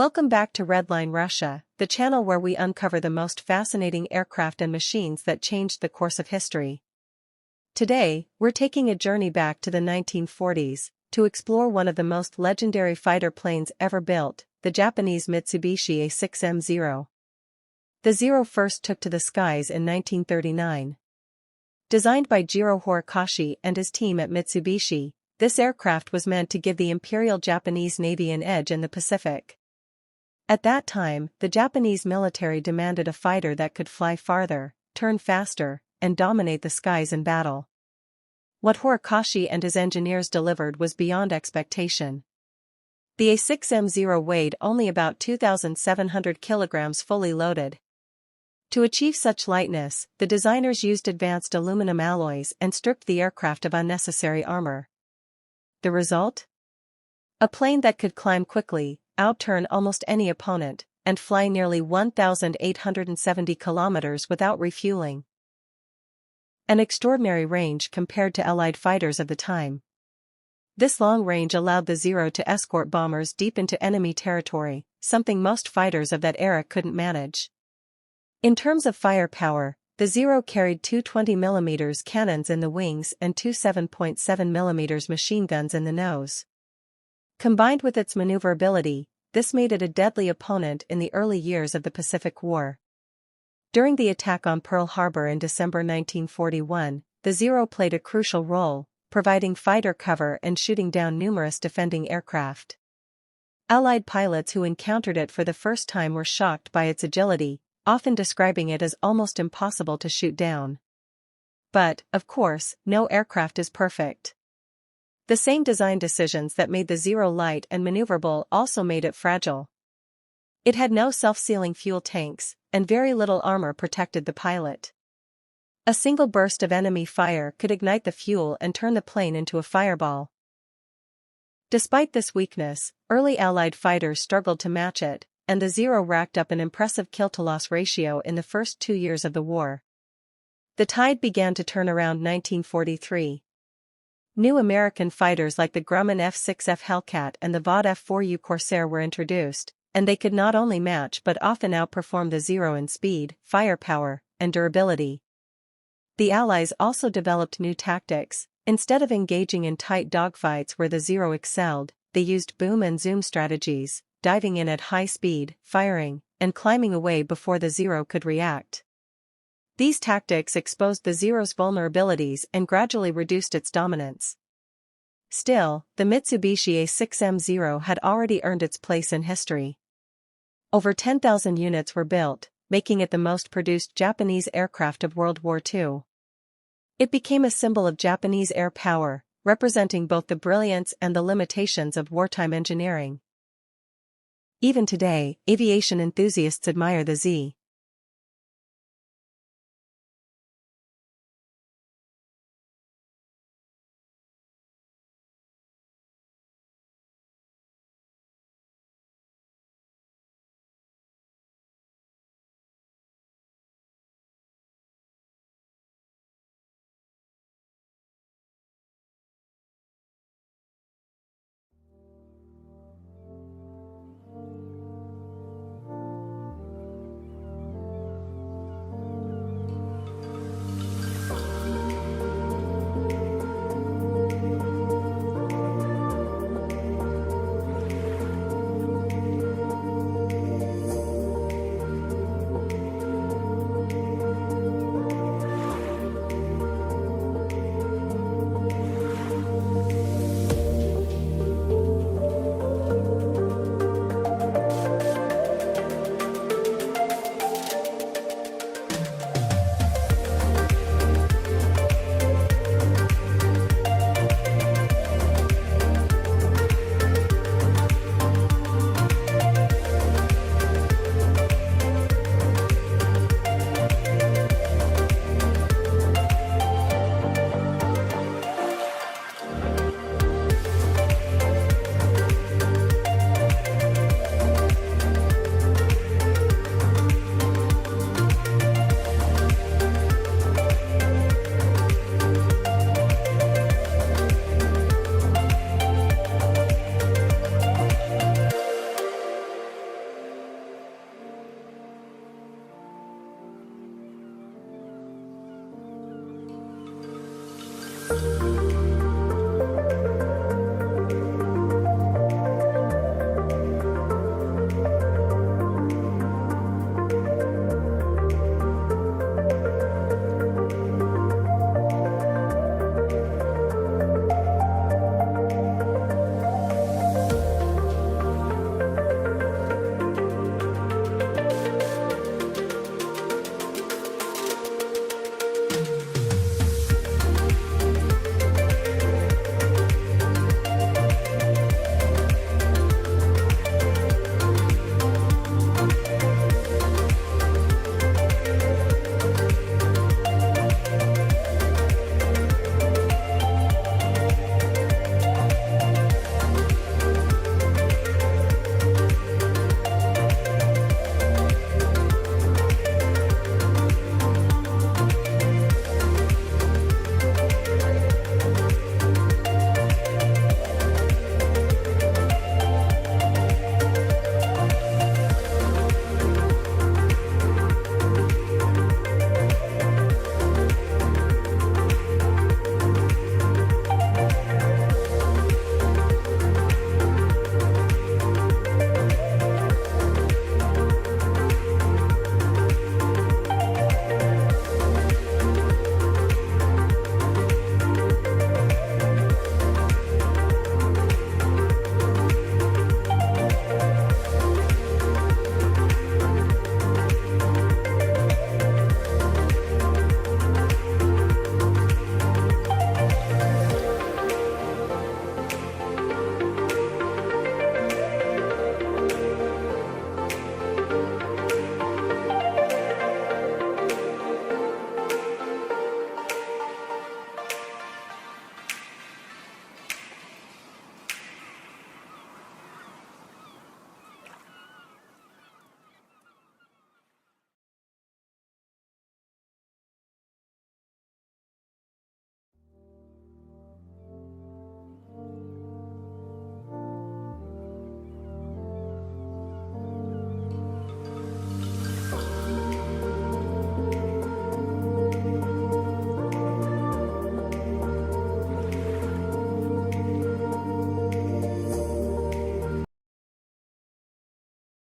Welcome back to Redline Russia, the channel where we uncover the most fascinating aircraft and machines that changed the course of history. Today, we're taking a journey back to the 1940s, to explore one of the most legendary fighter planes ever built, the Japanese Mitsubishi A6M Zero. The Zero first took to the skies in 1939. Designed by Jiro Horikoshi and his team at Mitsubishi, this aircraft was meant to give the Imperial Japanese Navy an edge in the Pacific. At that time, the Japanese military demanded a fighter that could fly farther, turn faster, and dominate the skies in battle. What Horikoshi and his engineers delivered was beyond expectation. The A6M Zero weighed only about 2,700 kilograms fully loaded. To achieve such lightness, the designers used advanced aluminum alloys and stripped the aircraft of unnecessary armor. The result? A plane that could climb quickly, outturn almost any opponent, and fly nearly 1,870 kilometers without refueling. An extraordinary range compared to Allied fighters of the time. This long range allowed the Zero to escort bombers deep into enemy territory, something most fighters of that era couldn't manage. In terms of firepower, the Zero carried two 20mm cannons in the wings and two 7.7mm machine guns in the nose. Combined with its maneuverability, this made it a deadly opponent in the early years of the Pacific War. During the attack on Pearl Harbor in December 1941, the Zero played a crucial role, providing fighter cover and shooting down numerous defending aircraft. Allied pilots who encountered it for the first time were shocked by its agility, often describing it as almost impossible to shoot down. But, of course, no aircraft is perfect. The same design decisions that made the Zero light and maneuverable also made it fragile. It had no self-sealing fuel tanks, and very little armor protected the pilot. A single burst of enemy fire could ignite the fuel and turn the plane into a fireball. Despite this weakness, early Allied fighters struggled to match it, and the Zero racked up an impressive kill-to-loss ratio in the first 2 years of the war. The tide began to turn around 1943. New American fighters like the Grumman F-6F Hellcat and the Vought F-4U Corsair were introduced, and they could not only match but often outperform the Zero in speed, firepower, and durability. The Allies also developed new tactics. Instead of engaging in tight dogfights where the Zero excelled, they used boom and zoom strategies, diving in at high speed, firing, and climbing away before the Zero could react. These tactics exposed the Zero's vulnerabilities and gradually reduced its dominance. Still, the Mitsubishi A6M Zero had already earned its place in history. Over 10,000 units were built, making it the most produced Japanese aircraft of World War II. It became a symbol of Japanese air power, representing both the brilliance and the limitations of wartime engineering. Even today, aviation enthusiasts admire the Z.